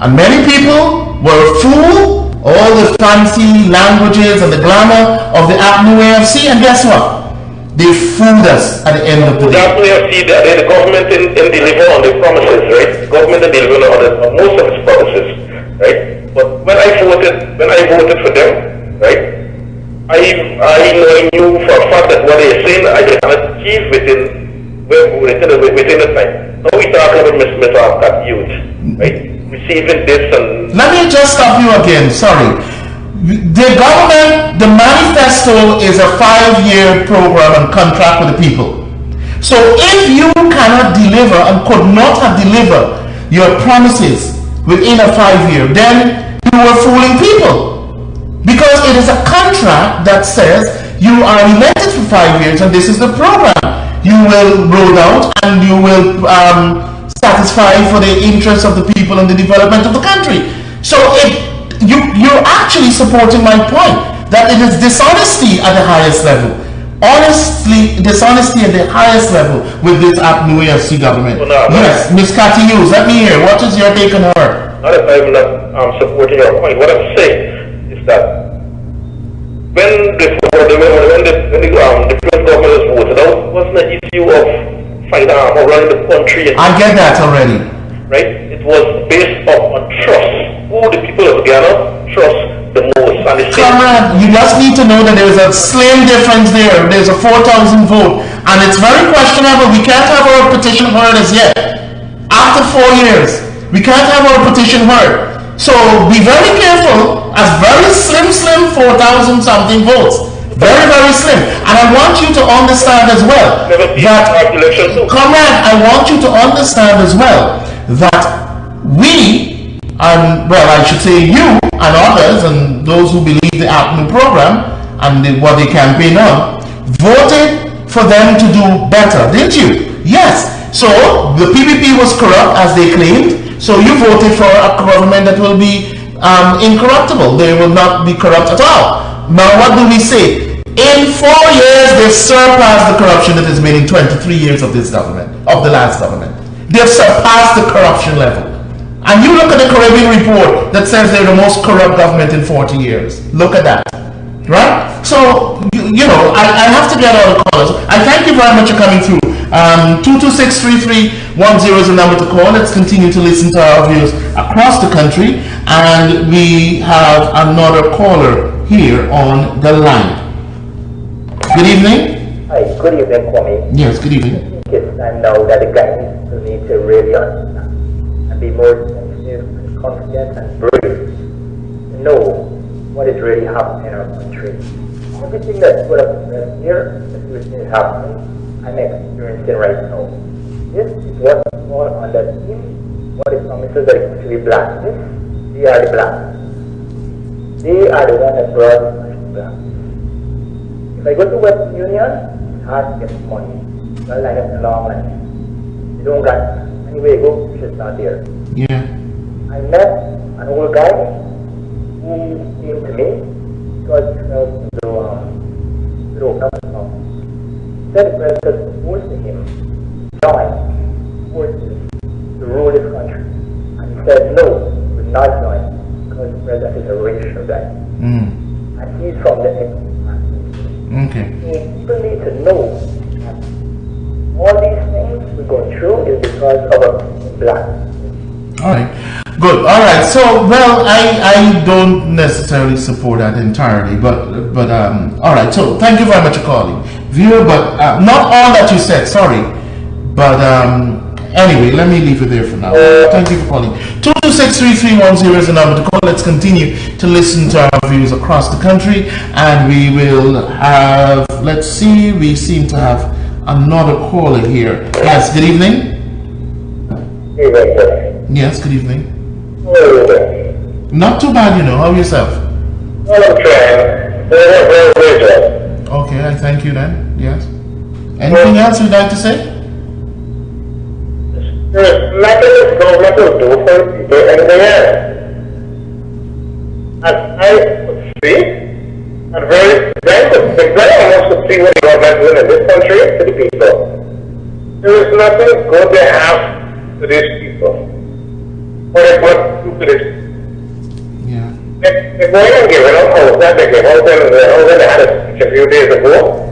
[SPEAKER 1] and many people were fooled, all the fancy languages and the glamour of the APNU AFC, and guess what? They fooled us at the end of the day.
[SPEAKER 5] The APNU AFC, the government didn't deliver on the promises, right? The government didn't deliver on most of its promises, right? But when I voted for them, right, I knew for a fact that what they are saying I can achieve within the time. Now we talk about Mr. That youth, right? Receiving this and...
[SPEAKER 1] Let me just stop you again, sorry. The government, the manifesto is a 5-year program and contract with the people. So if you cannot deliver and could not have delivered your promises within a 5-year, then you were fooling people. Because it is a contract that says you are elected for 5 years and this is the program you will roll out and you will satisfy for the interests of the people and the development of the country. So you're actually supporting my point that it is dishonesty at the highest level. Dishonesty at the highest level with this APNU AFC government. Yes, Ms. Cathy Hughes, let me hear. What is your take on her?
[SPEAKER 5] Not if I'm not supporting your point. What I'm saying is that when the previous government was voted out, it wasn't an issue of around the country.
[SPEAKER 1] I get that already.
[SPEAKER 5] Right? It was based on trust. Who the people of Ghana trust the most. And
[SPEAKER 1] Comrade, you just need to know that there is a slim difference there. There's a 4,000 vote. And it's very questionable. We can't have our petition heard as yet. After 4 years, we can't have our petition heard. So be very careful, as very slim 4,000 something votes. Very, very slim. And I want you to understand as well that, Comrade, I want you to understand as well that we, and well, I should say you and others and those who believe the APNU program and what they campaign on, voted for them to do better, didn't you? Yes. So the PPP was corrupt as they claimed. So you voted for a government that will be incorruptible. They will not be corrupt at all. Now what do we say? In 4 years, they've surpassed the corruption that has been in 23 years of this government, of the last government. They've surpassed the corruption level. And you look at the Caribbean report that says they're the most corrupt government in 40 years. Look at that. Right? So, you know, I have to get all the callers. I thank you very much for coming through. 226-3310 is the number to call. Let's continue to listen to our viewers across the country. And we have another caller here on the line. Good evening.
[SPEAKER 3] Hi, good evening, Kwame.
[SPEAKER 1] Yes, good evening.
[SPEAKER 3] I think it's time now that the guys will need to really understand and be more sensitive and confident and brave. No, what is really happening in our country. Everything that's put up here, that is happening, I'm experiencing right now. This is what is called on the team, what is promises that is to be blackness. They are the black. They are the one that brought us black. If I go to Western Union, it's hard to get money. Well, line up in a long line. You don't got anywhere you go, it's just not there.
[SPEAKER 1] Yeah.
[SPEAKER 3] I met an old guy who came to me because he felt to open up his mouth. He said the president was forcing him to join forces to rule this country. And he said no, he would not join because the president is a racial guy. And he's from the ex-party.
[SPEAKER 1] Okay.
[SPEAKER 3] So people need to know that all these things we're going through is because of a black.
[SPEAKER 1] All right. Good. All right. So, well, I don't necessarily support that entirely, but all right. So, thank you very much for calling, viewer. But not all that you said. Sorry, but anyway, let me leave it there for now. Thank you for calling. 226-3310 is the number to call. Let's continue to listen to our views across the country, and we will have. Let's see. We seem to have another caller here. Yes. Good evening. Yes. Good evening. Not too bad, you know. How yourself?
[SPEAKER 4] Well, I'm trying. Very
[SPEAKER 1] Okay, I thank you then. Yes. Anything else you'd like to say?
[SPEAKER 4] There's nothing this government will do for people anything else. As I could see, and very almost could see what the government is doing in this country to the people. There is nothing good they have to these people. What they want to do to this.
[SPEAKER 1] Yeah.
[SPEAKER 4] They're going and giving up house that they gave out and they had a speech a few days ago.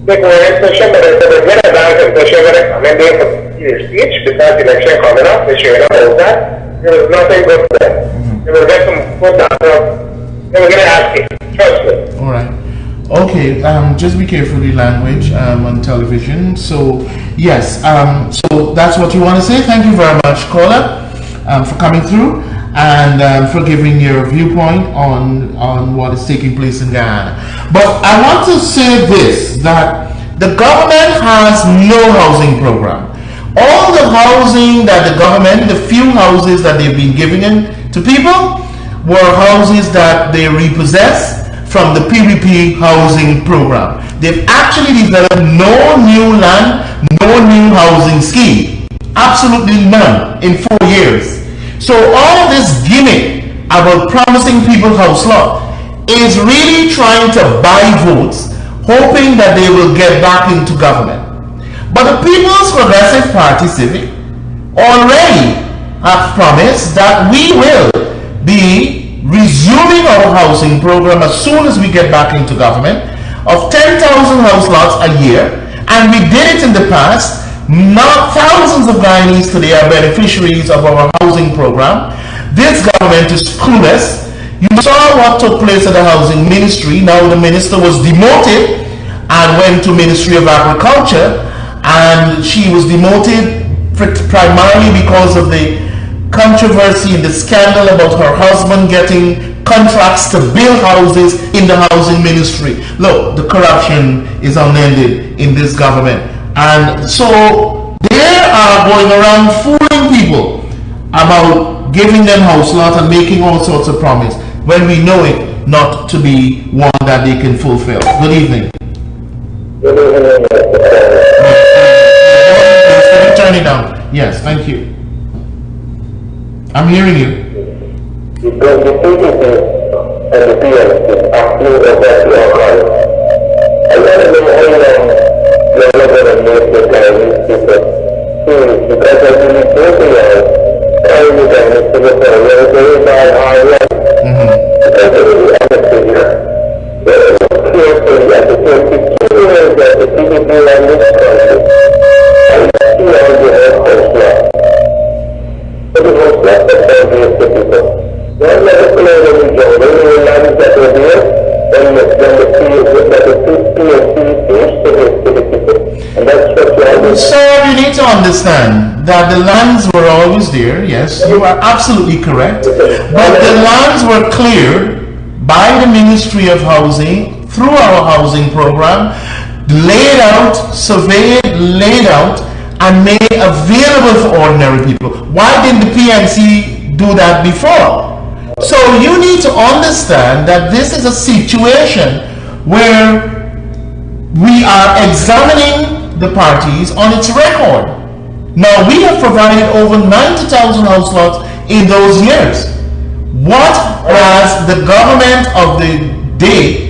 [SPEAKER 4] They're going and pushing, but they're going to dance and pushing and come in there for their speech because the election coming up, they're showing up house that. There was nothing good for them. They will get some good answer. They were going to ask you. Trust me.
[SPEAKER 1] All right. Okay. Just be careful with the language on television. So yes. So that's what you want to say. Thank you very much, caller, for coming through and for giving your viewpoint on what is taking place in Guyana. But I want to say this, that the government has no housing program. All the housing that the government, the few houses that they've been giving to people, were houses that they repossessed from the PPP housing program. They've actually developed no new land, no new housing scheme. Absolutely none in 4 years. So all of this gimmick about promising people house lot is really trying to buy votes, hoping that they will get back into government. But the People's Progressive Party Civic already have promised that we will be resuming our housing program as soon as we get back into government of 10,000 house lots a year, and we did it in the past. Not thousands of Guyanese today are beneficiaries of our housing program. This government is clueless. You saw what took place at the housing ministry. Now the minister was demoted and went to Ministry of Agriculture, and she was demoted primarily because of the controversy and the scandal about her husband getting contracts to build houses in the housing ministry. Look, the corruption is unending in this government. And so they are going around fooling people about giving them house lot and making all sorts of promises when we know it not to be one that they can fulfill. Good evening. Turn it down. Yes, thank you. I'm hearing you.
[SPEAKER 4] Because the PPP and the PLC are still about to occur. I want to know how long you're not going to make the Chinese people serious, because I really think they are trying to get us to the point where it's very bad hard life. Because they really understand here. They're so carefully at the 22 years that the PPP ran this country. I see all the airports now. But it was not the obvious to people. One legislator in the job, they were lands that were there, when the PSC used to give to the people. And that's what you have.
[SPEAKER 1] Sir, you need to understand that the lands were always there. Yes, you are absolutely correct. But the lands were cleared by the Ministry of Housing through our housing program, laid out, surveyed, laid out, and made available for ordinary people. Why didn't the PMC do that before? So you need to understand that this is a situation where we are examining the parties on its record. Now, we have provided over 90,000 house lots in those years. What has the government of the day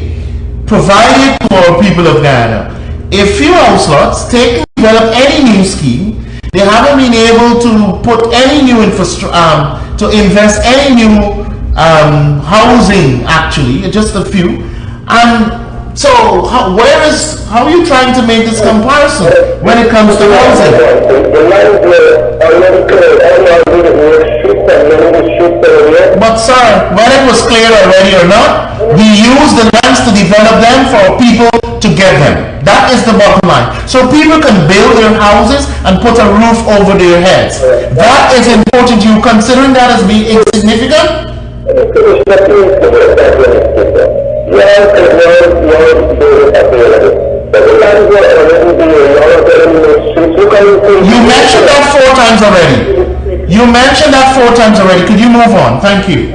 [SPEAKER 1] provided to our people of Ghana? A few house lots, taken to develop any new scheme. They haven't been able to put any new infrastructure, to invest any new housing, actually, just a few. And so, how are you trying to make this comparison when it comes to housing? But sir, whether it was clear already or not, we use the lands to develop them for people to get them. That is the bottom line. So people can build their houses and put a roof over their heads. That is important. You considering that as being insignificant? You mentioned that 4 times already. You mentioned that 4 times already. Could you move on? Thank you.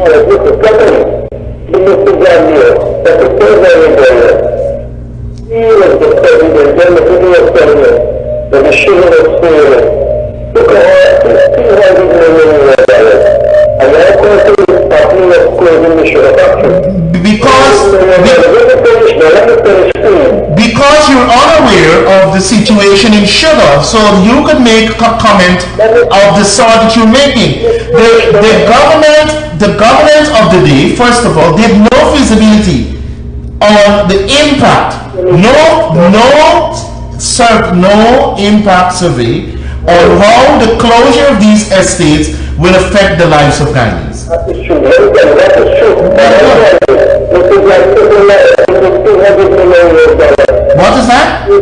[SPEAKER 1] Because you're unaware of the situation in sugar, so you could make a comment of the sort that you're making. The government of the day, first of all, did no feasibility on the impact, no impact survey on how the closure of these estates will affect the lives of Ghanaians.
[SPEAKER 4] That is true. That is true.
[SPEAKER 1] What is that? And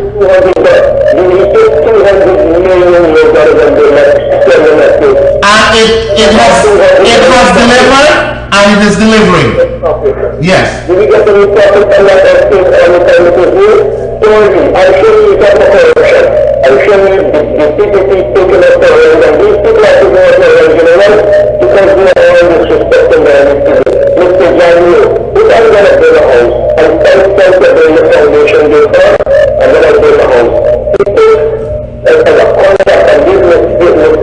[SPEAKER 1] it has delivered, and it is delivering. Yes.
[SPEAKER 4] Did we get any profit on that estate all the time it was new? I'm sure you got the corruption. I'm sure the people taking up the rent, and these people have to go up the rent, you know what? Because we are all disrespecting them. Mr. Janu, if I'm going to build a house, I'm trying to build a foundation before, I'm going to build a house. People, as a contract and business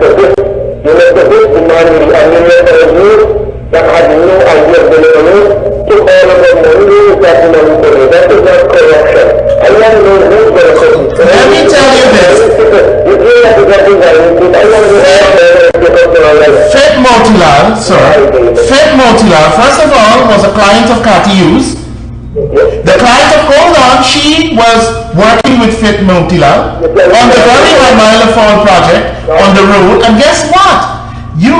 [SPEAKER 4] for this, you know, for this demand, the administrator that had no idea of the money, took all of the money, that money for me. That is not corruption. I want to know who's going to come.
[SPEAKER 1] Let me tell you this. Fet Motilal, sir. Fet Motilal, first of all, was a client of Kati Hughes. The client of Goldon, she was working with Fet Motilal on the very high mile Fall project on the road. And guess what?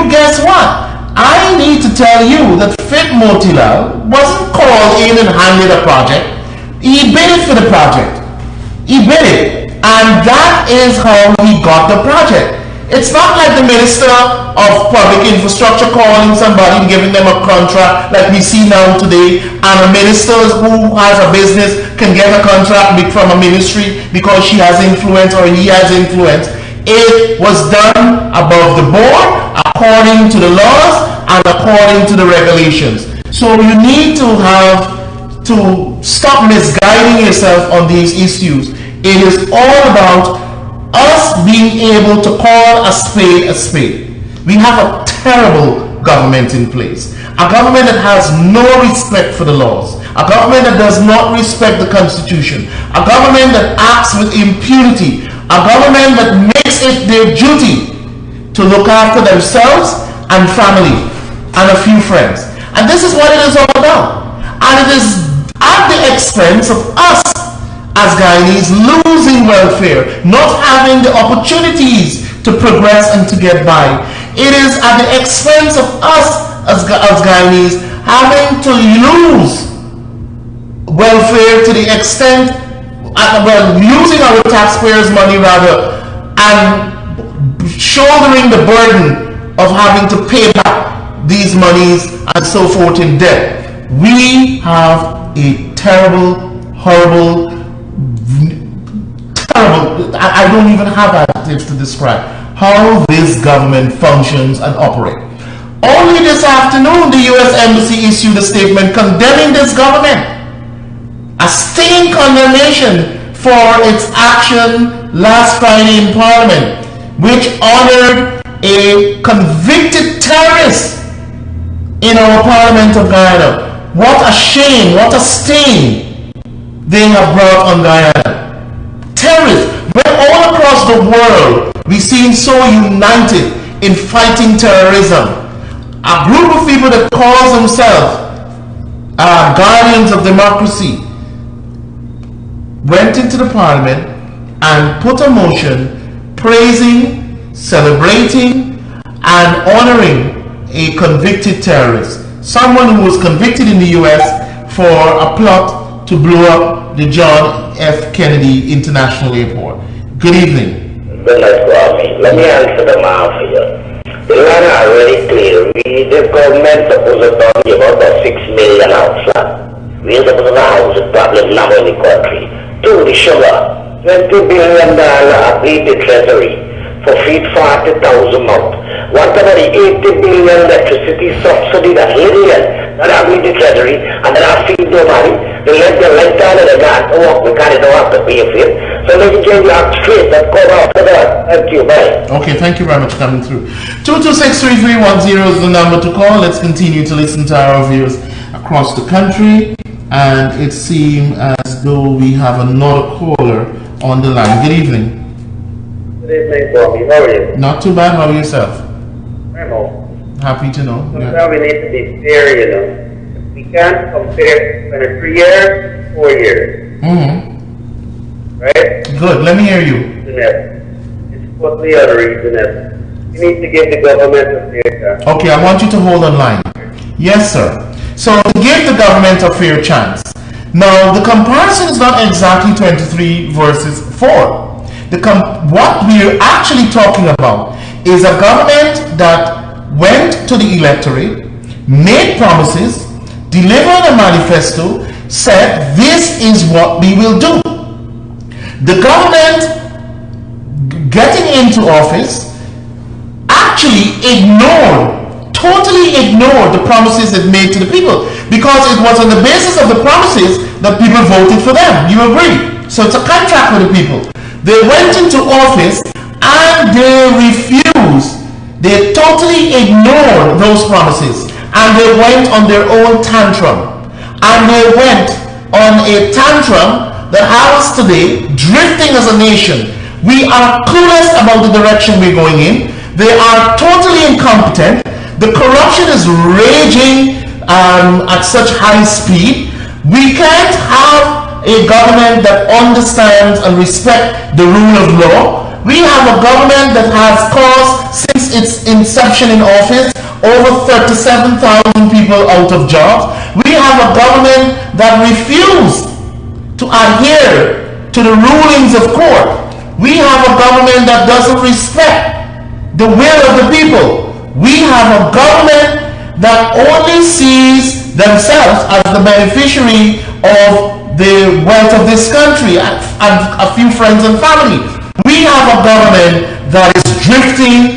[SPEAKER 1] Guess what? I need to tell you that Fet Motilal wasn't called in and handed a project. He bid for the project. He bid it. And that is how he got the project. It's not like the Minister of Public Infrastructure calling somebody and giving them a contract like we see now today, and a minister who has a business can get a contract from a ministry because she has influence or he has influence. It was done above the board, according to the laws and according to the regulations. So you need to stop misguiding yourself on these issues. It is all about us being able to call a spade a spade. We have a terrible government in place. A government that has no respect for the laws. A government that does not respect the Constitution. A government that acts with impunity. A government that makes it their duty to look after themselves and family and a few friends. And this is what it is all about. And it is at the expense of us as Guyanese losing welfare, not having the opportunities to progress and to get by. It is at the expense of us as Guyanese having to lose welfare to the extent, losing our taxpayers' money rather, and shouldering the burden of having to pay back these monies and so forth in debt. we have a terrible, horrible, terrible, I don't even have adjectives to describe how this government functions and operates. Only this afternoon, the U.S. Embassy issued a statement condemning this government, a stinging condemnation for its action last Friday in Parliament, which honored a convicted terrorist in our Parliament of Guyana. What a shame, what a stain they have brought on Guyana. Terrorists, when all across the world we seem so united in fighting terrorism. A group of people that calls themselves guardians of democracy went into the Parliament and put a motion praising, celebrating, and honoring a convicted terrorist, someone who was convicted in the US for a plot to blow up the John F. Kennedy International Airport. Good evening.
[SPEAKER 6] Good night, Kwame. Let me answer the man for you. The land are already clear. The government supposed to give out a 6 million outflow. We are supposed to house the problem now in the country. Two, the sugar. $20 billion agreed the treasury for feed 40,000 mouth. What about the 80 billion electricity subsidy that Lydian that agreed the treasury and then I feed nobody? They let the light down and they got work because they don't have to pay a fee. So let me change the straight that come after that. Thank you, bye.
[SPEAKER 1] Okay, thank you very much for coming through. 2263310 is the number to call. Let's continue to listen to our viewers across the country. And it seems as though we have another caller on the line. Good evening.
[SPEAKER 3] Good evening, Kwame. How are you?
[SPEAKER 1] Not too bad. How are yourself?
[SPEAKER 3] I'm okay.
[SPEAKER 1] Happy to know.
[SPEAKER 3] Sometimes we need to be fair, you know. We can't compare 3 years, 4 years. Right?
[SPEAKER 1] Good. Let me hear you.
[SPEAKER 3] It's totally unreasonable. You need to give the government a fair chance.
[SPEAKER 1] Okay, I want you to hold on line. Yes, sir. So to give the government a fair chance. Now, the comparison is not exactly 23 versus 4. What we're actually talking about is a government that went to the electorate, made promises, delivered a manifesto, said this is what we will do. The government getting into office actually totally ignored the promises it made to the people, because it was on the basis of the promises that people voted for them. You agree? So it's a contract with the people. They went into office and they refused. They totally ignored those promises and they went on their own tantrum. And they went on a tantrum that has us today drifting as a nation. We are clueless about the direction we're going in. They are totally incompetent. The corruption is raging at such high speed. We can't have a government that understands and respects the rule of law. We have a government that has caused, since its inception in office, over 37,000 people out of jobs. We have a government that refused to adhere to the rulings of court. We have a government that doesn't respect the will of the people. We have a government that only sees themselves as the beneficiary of the wealth of this country and a few friends and family. We have a government that is drifting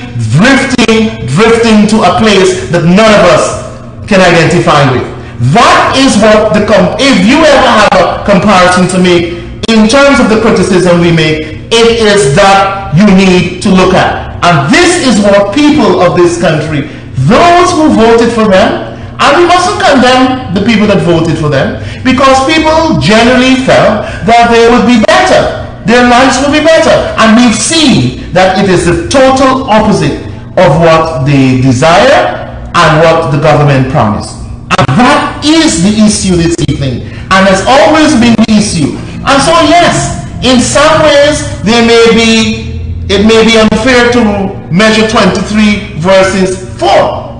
[SPEAKER 1] to a place that none of us can identify with. That is what if you ever have a comparison to make in terms of the criticism we make, it is that you need to look at. And this is what people of this country, those who voted for them, and we mustn't condemn the people that voted for them, because people generally felt that they would be better. Their lives will be better. And we've seen that it is the total opposite of what they desire and what the government promised. And that is the issue this evening, and has always been the issue. And so yes, in some ways it may be unfair to measure 23 versus 4.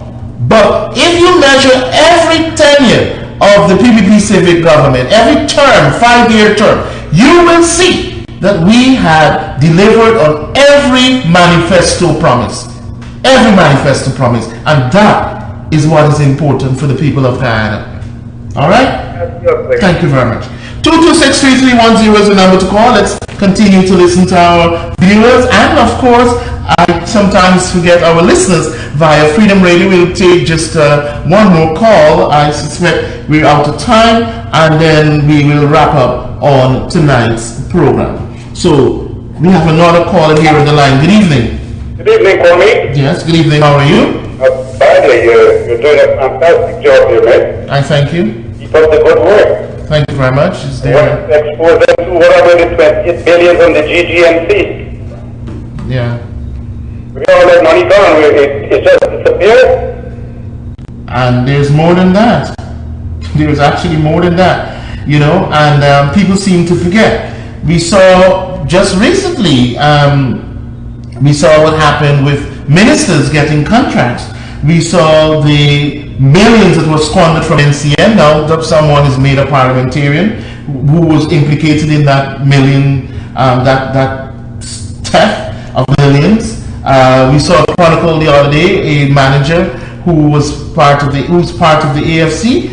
[SPEAKER 1] But if you measure every tenure of the PPP civic government, every term, 5-year term, you will see that we had delivered on every manifesto promise. Every manifesto promise. And that is what is important for the people of Guyana. All right? Thank you very much. 226-3310 is the number to call. Let's continue to listen to our viewers, and of course, I sometimes forget our listeners via Freedom Radio. We'll take just one more call. I suspect we're out of time, and then we will wrap up on tonight's program. So we have another caller here on the line. Good evening.
[SPEAKER 5] Good evening, Kwame.
[SPEAKER 1] Yes, good evening. How are you?
[SPEAKER 5] Finally, you're doing a fantastic job here, man.
[SPEAKER 1] I thank you.
[SPEAKER 5] Keep up the good work.
[SPEAKER 1] Thank you very much. Is
[SPEAKER 5] You
[SPEAKER 1] there?
[SPEAKER 5] want to expose them to whatever the 28 billion on the GGMC.
[SPEAKER 1] Yeah.
[SPEAKER 5] We all that money gone, it just disappeared.
[SPEAKER 1] And there's more than that. There's actually more than that, you know, and people seem to forget. We saw just recently, we saw what happened with ministers getting contracts. We saw the millions that were squandered from NCN. Now that someone is made a parliamentarian who was implicated in that million, that theft of millions. We saw a chronicle the other day, a manager who's part of the AFC,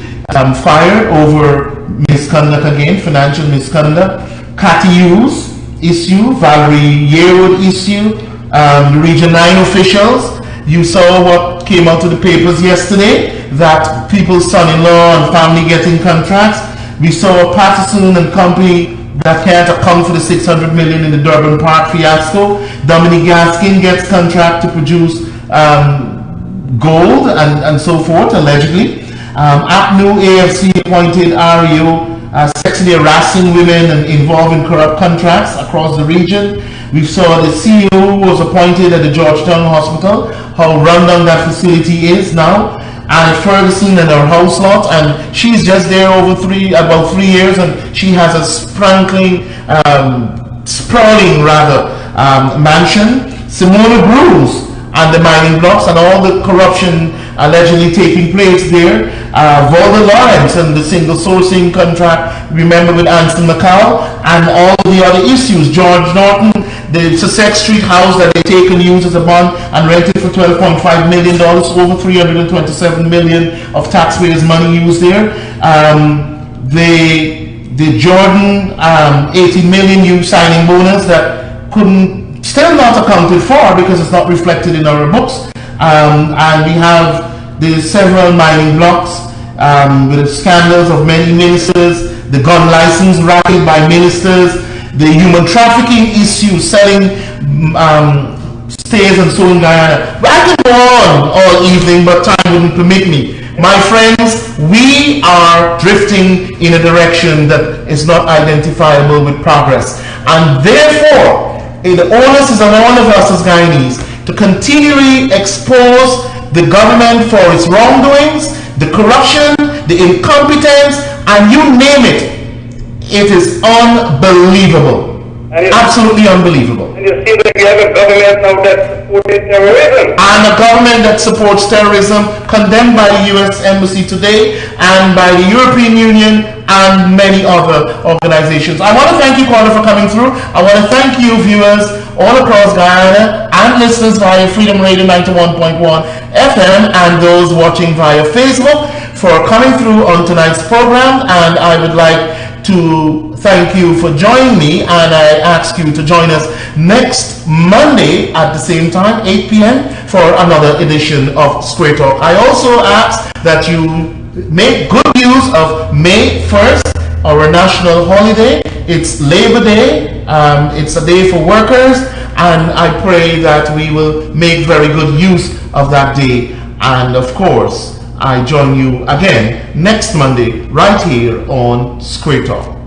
[SPEAKER 1] fired over misconduct again, financial misconduct. Cathy Hughes issue, Valerie Yearwood issue, the Region 9 officials. You saw what came out of the papers yesterday, that people's son-in-law and family getting contracts. We saw Patterson and company that can't account for the 600 million in the Durban Park fiasco. Dominic Gaskin gets contract to produce gold and so forth, allegedly. APNU AFC appointed REO sexually harassing women and involved in corrupt contracts across the region. We saw the CEO who was appointed at the Georgetown Hospital, how rundown that facility is now. Anna Ferguson and her house lot, and she's just there about 3 years, and she has a sprawling mansion. Simona Bruce and the mining blocks and all the corruption allegedly taking place there. Volda Lawrence and the single sourcing contract, remember, with Anston McCall, and all the other issues. George Norton, the Sussex Street house that they take and use as a bond and rented for $12.5 million, over 327 million of taxpayers' money used there. The Jordan 80 million new signing bonus that still not accounted for because it's not reflected in our books. And we have the several mining blocks with the scandals of many ministers, the gun license racket by ministers, the human trafficking issue, selling stays and so in Guyana. But I could go on all evening, but time wouldn't permit me. My friends, we are drifting in a direction that is not identifiable with progress. And therefore, the onus is on all of us as Guyanese to continually expose the government for its wrongdoings, the corruption, the incompetence, and you name it. It is unbelievable. Absolutely unbelievable.
[SPEAKER 5] And it seems like we have a government now that supports terrorism.
[SPEAKER 1] And a government that supports terrorism, condemned by the US Embassy today and by the European Union and many other organizations. I want to thank you, caller, for coming through. I want to thank you, viewers all across Guyana and listeners via Freedom Radio 91.1 FM and those watching via Facebook for coming through on tonight's program. And I would like to thank you for joining me, and I ask you to join us next Monday at the same time, 8 p.m. for another edition of Square Talk. I also ask that you make good use of May 1st, our national holiday. It's Labor Day. It's a day for workers, and I pray that we will make very good use of that day. And of course, I join you again next Monday right here on Square Talk.